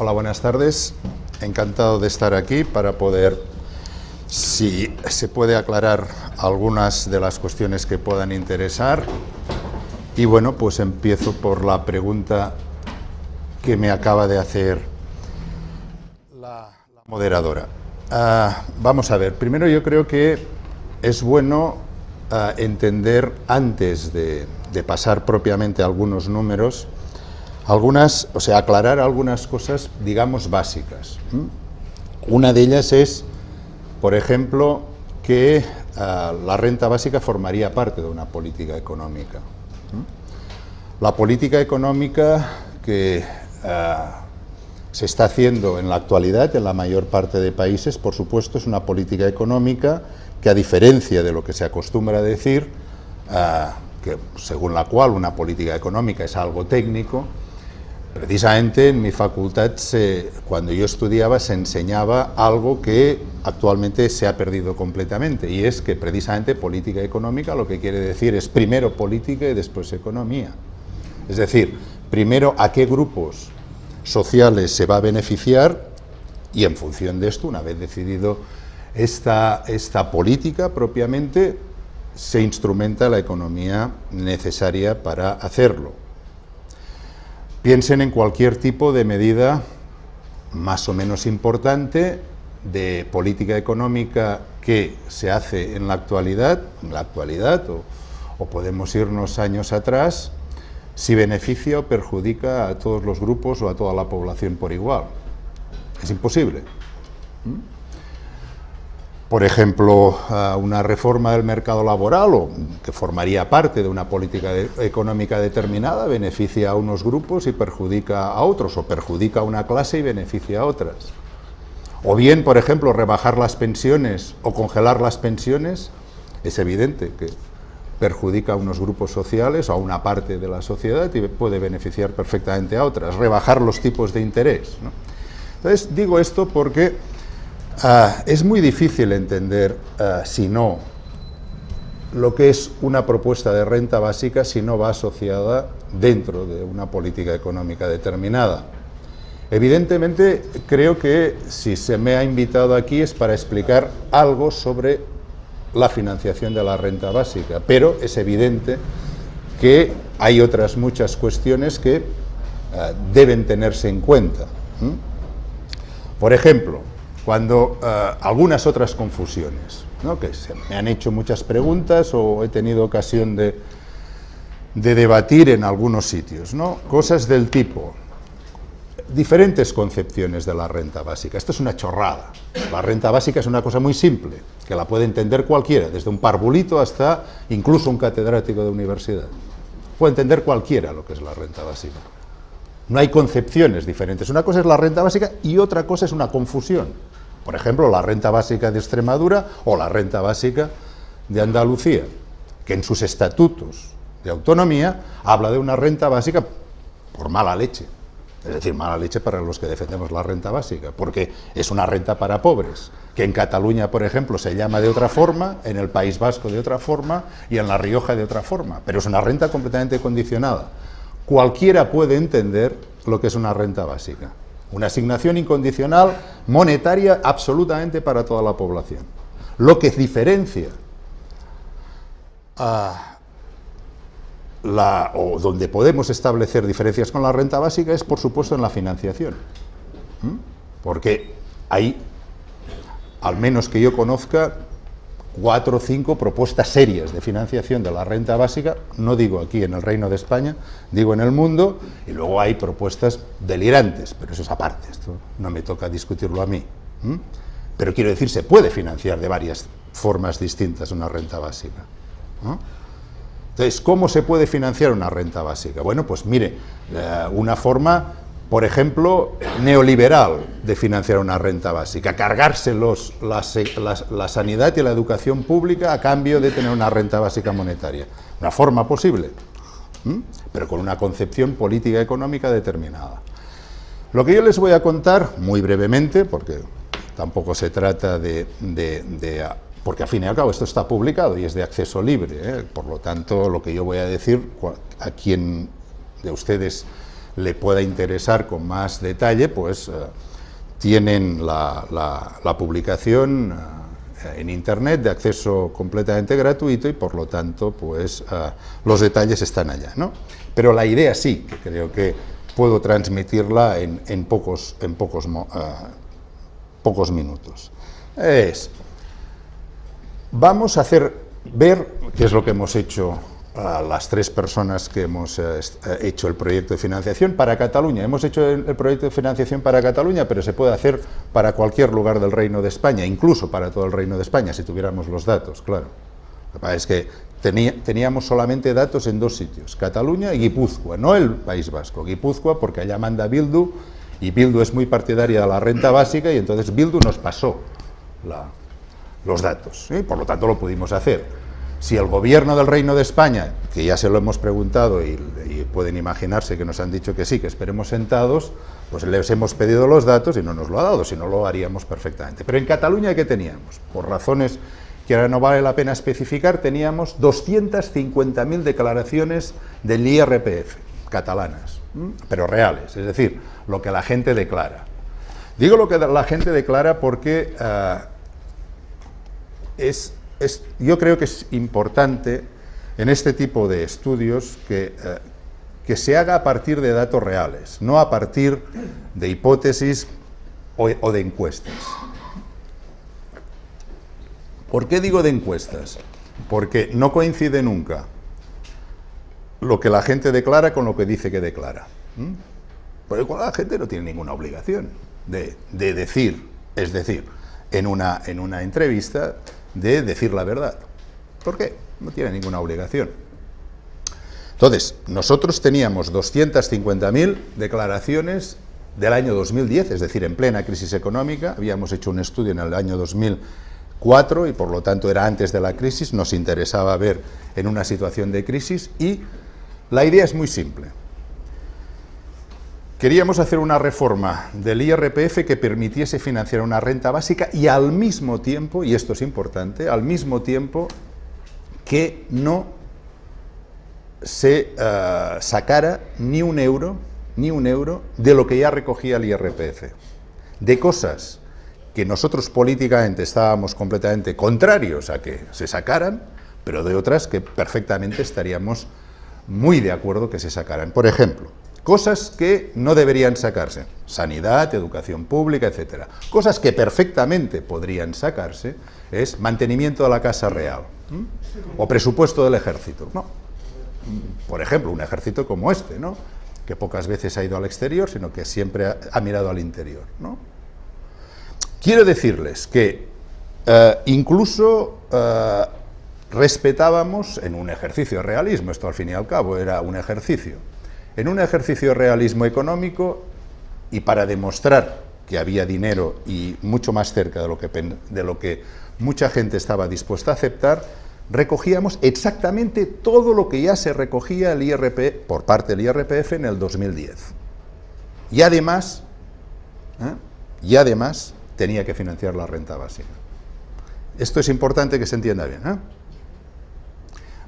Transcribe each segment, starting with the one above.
Hola, buenas tardes. Encantado de estar aquí para poder, si se puede, aclarar algunas de las cuestiones que puedan interesar. Y bueno, pues empiezo por la pregunta que me acaba de hacer la moderadora. Vamos a ver, primero yo creo que es bueno entender, antes de pasar propiamente a algunos números, aclarar algunas cosas, digamos, básicas. Una de ellas es, por ejemplo, que la renta básica formaría parte de una política económica. La política económica que se está haciendo en la actualidad en la mayor parte de países, por supuesto, es una política económica que, a diferencia de lo que se acostumbra a decir, que según la cual una política económica es algo técnico, precisamente en mi facultad, cuando yo estudiaba, se enseñaba algo que actualmente se ha perdido completamente, y es que precisamente política económica lo que quiere decir es primero política y después economía. Es decir, primero a qué grupos sociales se va a beneficiar, y en función de esto, una vez decidido esta política propiamente, se instrumenta la economía necesaria para hacerlo. Piensen en cualquier tipo de medida más o menos importante de política económica que se hace en la actualidad, o podemos irnos años atrás, si beneficia o perjudica a todos los grupos o a toda la población por igual. Es imposible. Por ejemplo, una reforma del mercado laboral, o que formaría parte de una política económica determinada, beneficia a unos grupos y perjudica a otros, o perjudica a una clase y beneficia a otras. O bien, por ejemplo, rebajar las pensiones o congelar las pensiones, es evidente que perjudica a unos grupos sociales o a una parte de la sociedad y puede beneficiar perfectamente a otras. Rebajar los tipos de interés, ¿no? Entonces, digo esto porque es muy difícil entender, si no, lo que es una propuesta de renta básica si no va asociada dentro de una política económica determinada. Evidentemente, creo que si se me ha invitado aquí es para explicar algo sobre la financiación de la renta básica, pero es evidente que hay otras muchas cuestiones que deben tenerse en cuenta. Por ejemplo, cuando algunas otras confusiones, ¿no?, que se me han hecho muchas preguntas o he tenido ocasión de debatir en algunos sitios, ¿no? Cosas del tipo, diferentes concepciones de la renta básica. Esto es una chorrada. La renta básica es una cosa muy simple, que la puede entender cualquiera, desde un parvulito hasta incluso un catedrático de universidad. Puede entender cualquiera lo que es la renta básica. No hay concepciones diferentes. Una cosa es la renta básica y otra cosa es una confusión. Por ejemplo, la renta básica de Extremadura o la renta básica de Andalucía, que en sus estatutos de autonomía habla de una renta básica por mala leche. Es decir, mala leche para los que defendemos la renta básica, porque es una renta para pobres, que en Cataluña, por ejemplo, se llama de otra forma, en el País Vasco de otra forma y en La Rioja de otra forma, pero es una renta completamente condicionada. Cualquiera puede entender lo que es una renta básica, una asignación incondicional monetaria absolutamente para toda la población. Lo que diferencia o donde podemos establecer diferencias con la renta básica es, por supuesto, en la financiación. Porque hay, al menos que yo conozca, 4 o 5 propuestas serias de financiación de la renta básica, no digo aquí en el Reino de España, digo en el mundo, y luego hay propuestas delirantes, pero eso es aparte, esto no me toca discutirlo a mí. Pero quiero decir, se puede financiar de varias formas distintas una renta básica, ¿no? Entonces, ¿cómo se puede financiar una renta básica? Bueno, pues mire, una forma, por ejemplo, neoliberal de financiar una renta básica, cargarse la sanidad y la educación pública a cambio de tener una renta básica monetaria. Una forma posible, pero con una concepción política económica determinada. Lo que yo les voy a contar, muy brevemente, porque tampoco se trata porque al fin y al cabo esto está publicado y es de acceso libre, por lo tanto lo que yo voy a decir, a quien de ustedes le pueda interesar con más detalle, pues tienen la publicación en Internet de acceso completamente gratuito y por lo tanto pues los detalles están allá, ¿no? Pero la idea sí, que creo que puedo transmitirla en pocos minutos. Vamos a ver qué es lo que hemos hecho las tres personas que hemos hecho el proyecto de financiación para Cataluña. Hemos hecho el proyecto de financiación para Cataluña, pero se puede hacer para cualquier lugar del Reino de España, incluso para todo el Reino de España, si tuviéramos los datos, claro. Lo que pasa es que teníamos solamente datos en dos sitios, Cataluña y Guipúzcoa, no el País Vasco. Guipúzcoa porque allá manda Bildu, y Bildu es muy partidaria de la renta básica, y entonces Bildu nos pasó los datos, ¿sí? Por lo tanto lo pudimos hacer. Si el gobierno del Reino de España, que ya se lo hemos preguntado y pueden imaginarse que nos han dicho que sí, que esperemos sentados, pues les hemos pedido los datos y no nos lo ha dado, si no lo haríamos perfectamente. Pero en Cataluña, ¿qué teníamos? Por razones que ahora no vale la pena especificar, teníamos 250.000 declaraciones del IRPF catalanas, pero reales, es decir, lo que la gente declara. Digo lo que la gente declara porque yo creo que es importante en este tipo de estudios que se haga a partir de datos reales, no a partir de hipótesis o de encuestas. ¿Por qué digo de encuestas? Porque no coincide nunca lo que la gente declara con lo que dice que declara. Porque la gente no tiene ninguna obligación de decir, es decir, en una entrevista, de decir la verdad. ¿Por qué? No tiene ninguna obligación. Entonces, nosotros teníamos 250.000 declaraciones del año 2010, es decir, en plena crisis económica. Habíamos hecho un estudio en el año 2004 y por lo tanto era antes de la crisis, nos interesaba ver en una situación de crisis y la idea es muy simple. Queríamos hacer una reforma del IRPF que permitiese financiar una renta básica y al mismo tiempo, y esto es importante, al mismo tiempo que no se sacara ni un euro de lo que ya recogía el IRPF, de cosas que nosotros políticamente estábamos completamente contrarios a que se sacaran, pero de otras que perfectamente estaríamos muy de acuerdo que se sacaran. Por ejemplo, cosas que no deberían sacarse, sanidad, educación pública, etcétera. Cosas que perfectamente podrían sacarse es mantenimiento de la Casa Real o presupuesto del ejército, ¿no? Por ejemplo, un ejército como este, ¿no? Que pocas veces ha ido al exterior, sino que siempre ha mirado al interior, ¿no? Quiero decirles que incluso respetábamos en un ejercicio de realismo, esto al fin y al cabo era un ejercicio, en un ejercicio de realismo económico y para demostrar que había dinero y mucho más cerca de lo que mucha gente estaba dispuesta a aceptar, recogíamos exactamente todo lo que ya se recogía el IRPF, por parte del IRPF en el 2010. Y además tenía que financiar la renta básica. Esto es importante que se entienda bien, ¿eh?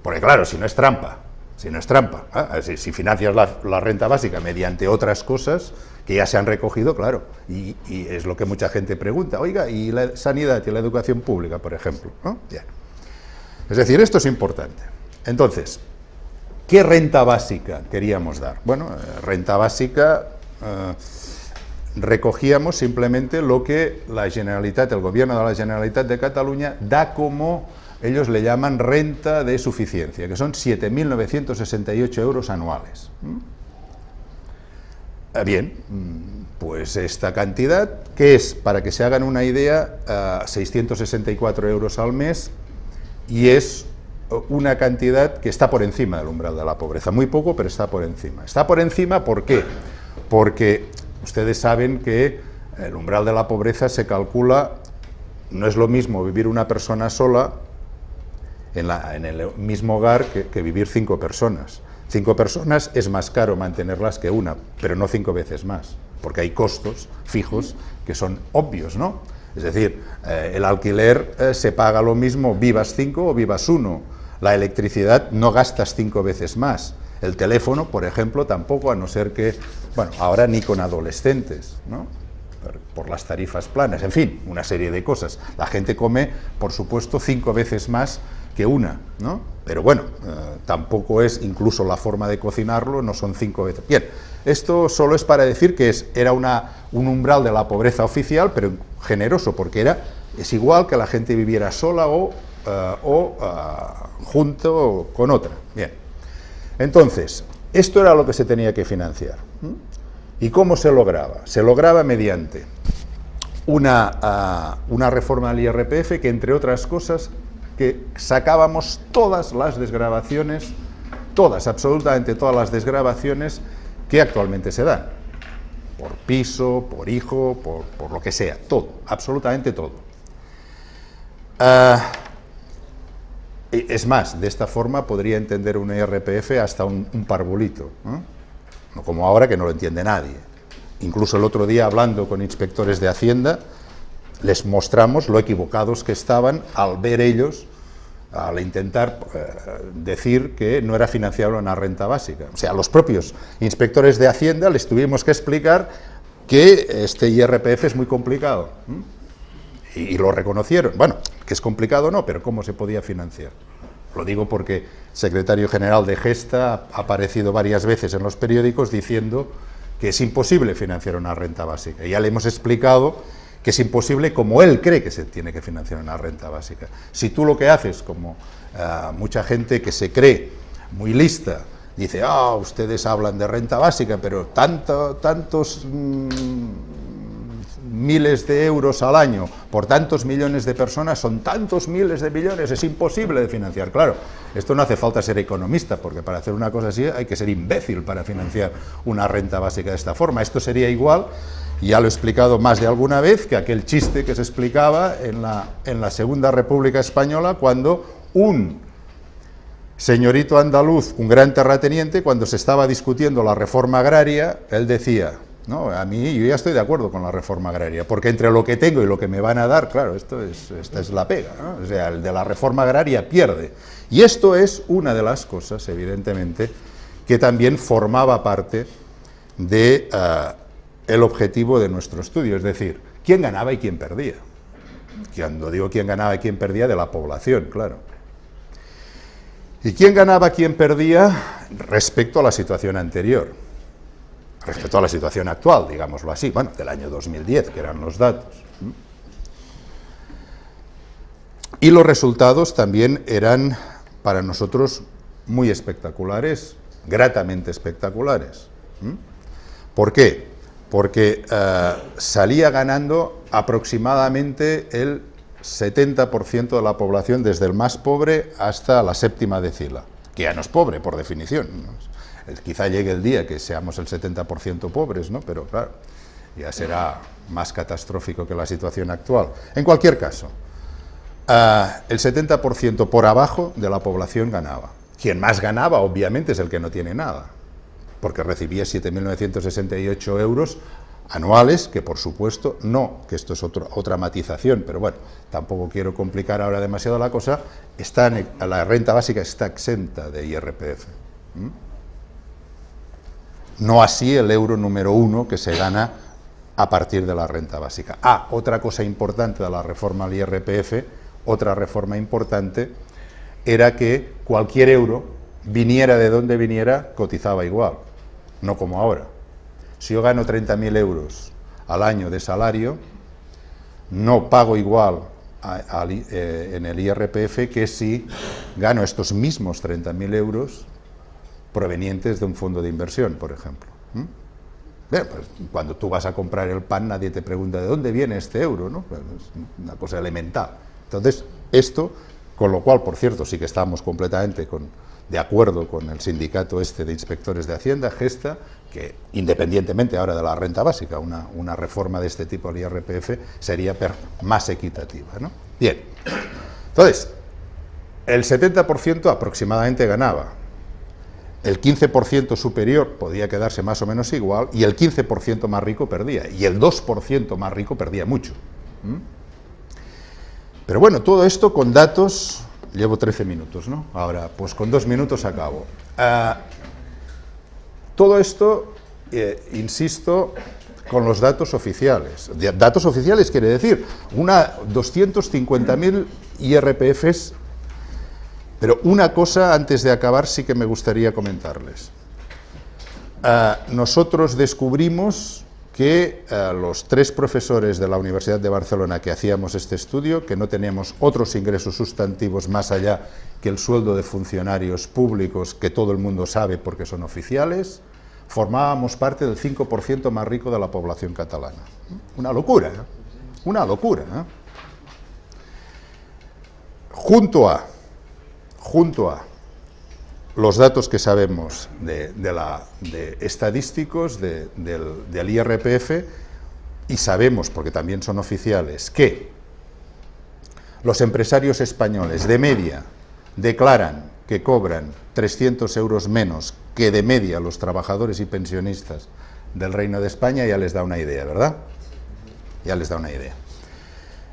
Porque claro, si no es trampa, si financias la renta básica mediante otras cosas que ya se han recogido, claro, y es lo que mucha gente pregunta, oiga, ¿y la sanidad y la educación pública, por ejemplo? ¿No? Bien. Es decir, esto es importante. Entonces, ¿qué renta básica queríamos dar? Bueno, renta básica recogíamos simplemente lo que la Generalitat, el gobierno de la Generalitat de Cataluña da como, ellos le llaman renta de suficiencia, que son 7.968 euros anuales. Bien, pues esta cantidad, que es, para que se hagan una idea, 664 euros al mes, y es una cantidad que está por encima del umbral de la pobreza. Muy poco, pero está por encima. Está por encima, ¿por qué? Porque ustedes saben que el umbral de la pobreza se calcula, no es lo mismo vivir una persona sola en el mismo hogar que vivir 5 personas. 5 personas es más caro mantenerlas que una, pero no 5 veces más, porque hay costos fijos que son obvios, ¿no? Es decir, el alquiler se paga lo mismo, vivas 5 o vivas 1. La electricidad no gastas 5 veces más. El teléfono, por ejemplo, tampoco, a no ser que, bueno, ahora ni con adolescentes, ¿no? Por las tarifas planas, en fin, una serie de cosas. La gente come, por supuesto, 5 veces más que una, ¿no? Pero bueno, tampoco es, incluso la forma de cocinarlo no son 5 veces. Bien, esto solo es para decir que era un umbral de la pobreza oficial, pero generoso, porque es igual que la gente viviera sola o junto con otra. Bien, entonces, esto era lo que se tenía que financiar. ¿Y cómo se lograba? Se lograba mediante una reforma del IRPF que, entre otras cosas, que sacábamos todas las desgravaciones, absolutamente todas las desgravaciones que actualmente se dan, por piso, por hijo, por lo que sea, todo, absolutamente todo. Es más, de esta forma podría entender un IRPF hasta un parvulito, ¿no? No como ahora, que no lo entiende nadie. Incluso el otro día, hablando con inspectores de Hacienda, les mostramos lo equivocados que estaban al ver ellos, al intentar decir que no era financiable una renta básica. O sea, a los propios inspectores de Hacienda les tuvimos que explicar que este IRPF es muy complicado. Y lo reconocieron. Bueno, que es complicado no, pero ¿cómo se podía financiar? Lo digo porque el secretario general de Gesta ha aparecido varias veces en los periódicos diciendo que es imposible financiar una renta básica. Y ya le hemos explicado que es imposible como él cree que se tiene que financiar una renta básica. Si tú lo que haces, como mucha gente que se cree muy lista, dice, ustedes hablan de renta básica, pero tantos miles de euros al año por tantos millones de personas, son tantos miles de millones, es imposible de financiar. Claro, esto no hace falta ser economista, porque para hacer una cosa así hay que ser imbécil para financiar una renta básica de esta forma. Esto sería igual, y ya lo he explicado más de alguna vez, que aquel chiste que se explicaba en la Segunda República Española, cuando un señorito andaluz, un gran terrateniente, cuando se estaba discutiendo la reforma agraria, él decía, no, a mí yo ya estoy de acuerdo con la reforma agraria, porque entre lo que tengo y lo que me van a dar, claro, esta es la pega, ¿no? O sea, el de la reforma agraria pierde. Y esto es una de las cosas, evidentemente, que también formaba parte de el objetivo de nuestro estudio, es decir, quién ganaba y quién perdía. Cuando digo quién ganaba y quién perdía, de la población, claro. ¿Y quién ganaba y quién perdía respecto a la situación anterior? Respecto a la situación actual, digámoslo así, bueno, del año 2010, que eran los datos. Y los resultados también eran para nosotros muy espectaculares, gratamente espectaculares. ¿Por qué? Porque salía ganando aproximadamente el 70% de la población, desde el más pobre hasta la séptima decila, que ya no es pobre, por definición, ¿no? Quizá llegue el día que seamos el 70% pobres, ¿no? Pero claro, ya será más catastrófico que la situación actual. En cualquier caso, el 70% por abajo de la población ganaba. Quien más ganaba, obviamente, es el que no tiene nada, porque recibía 7.968 euros anuales, que por supuesto no, que esto es otra matización, pero bueno, tampoco quiero complicar ahora demasiado la cosa, la renta básica está exenta de IRPF. No así el euro número 1 que se gana a partir de la renta básica. Otra cosa importante de la reforma al IRPF, otra reforma importante, era que cualquier euro, viniera de donde viniera, cotizaba igual, no como ahora. Si yo gano 30.000 euros al año de salario, no pago igual en el IRPF que si gano estos mismos 30.000 euros provenientes de un fondo de inversión, por ejemplo. Bien, pues, cuando tú vas a comprar el pan, nadie te pregunta de dónde viene este euro, ¿no? Pues es una cosa elemental. Entonces, esto, con lo cual, por cierto, sí que estamos completamente de acuerdo con el sindicato de inspectores de Hacienda, Gesta, que independientemente ahora de la renta básica, una reforma de este tipo al IRPF sería más equitativa, ¿no? Bien, entonces, el 70% aproximadamente ganaba. El 15% superior podía quedarse más o menos igual, y el 15% más rico perdía, y el 2% más rico perdía mucho. Pero bueno, todo esto con datos, llevo 13 minutos, ¿no? Ahora, pues con 2 minutos acabo. Todo esto, insisto, con los datos oficiales. Datos oficiales quiere decir 250.000 IRPFs, pero una cosa antes de acabar sí que me gustaría comentarles. Nosotros descubrimos que los 3 profesores de la Universidad de Barcelona que hacíamos este estudio, que no teníamos otros ingresos sustantivos más allá que el sueldo de funcionarios públicos, que todo el mundo sabe porque son oficiales, formábamos parte del 5% más rico de la población catalana. Una locura, ¿eh? Una locura, ¿eh? Junto a los datos que sabemos de estadísticos del IRPF, y sabemos, porque también son oficiales, que los empresarios españoles de media declaran que cobran 300 euros menos que de media los trabajadores y pensionistas del Reino de España, ya les da una idea, ¿verdad? Ya les da una idea.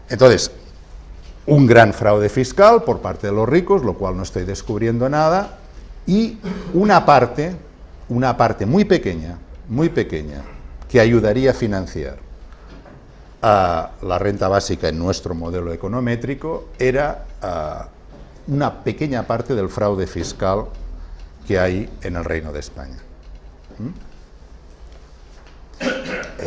Entonces, un gran fraude fiscal por parte de los ricos, lo cual no estoy descubriendo nada, y una parte muy pequeña, que ayudaría a financiar a la renta básica en nuestro modelo econométrico, era una pequeña parte del fraude fiscal que hay en el Reino de España.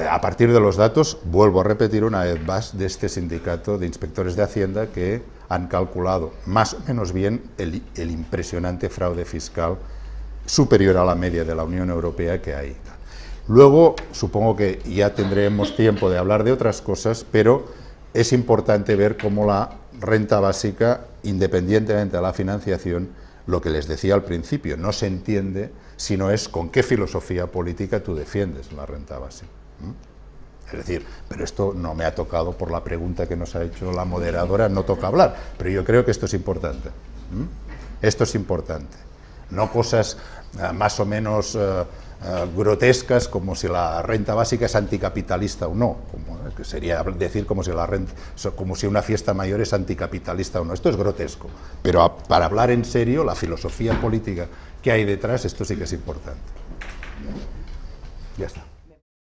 A partir de los datos, vuelvo a repetir una vez más, de este sindicato de inspectores de Hacienda, que han calculado más o menos bien el impresionante fraude fiscal superior a la media de la Unión Europea que hay. Luego, supongo que ya tendremos tiempo de hablar de otras cosas, pero es importante ver cómo la renta básica, independientemente de la financiación, lo que les decía al principio, no se entiende si no es con qué filosofía política tú defiendes la renta básica. Es decir, pero esto no me ha tocado por la pregunta que nos ha hecho la moderadora, no toca hablar, pero yo creo que esto es importante. Esto es importante. No cosas más o menos grotescas como si la renta básica es anticapitalista o no, que sería decir como si una fiesta mayor es anticapitalista o no. Esto es grotesco, pero para hablar en serio, la filosofía política que hay detrás, esto sí que es importante. Ya está.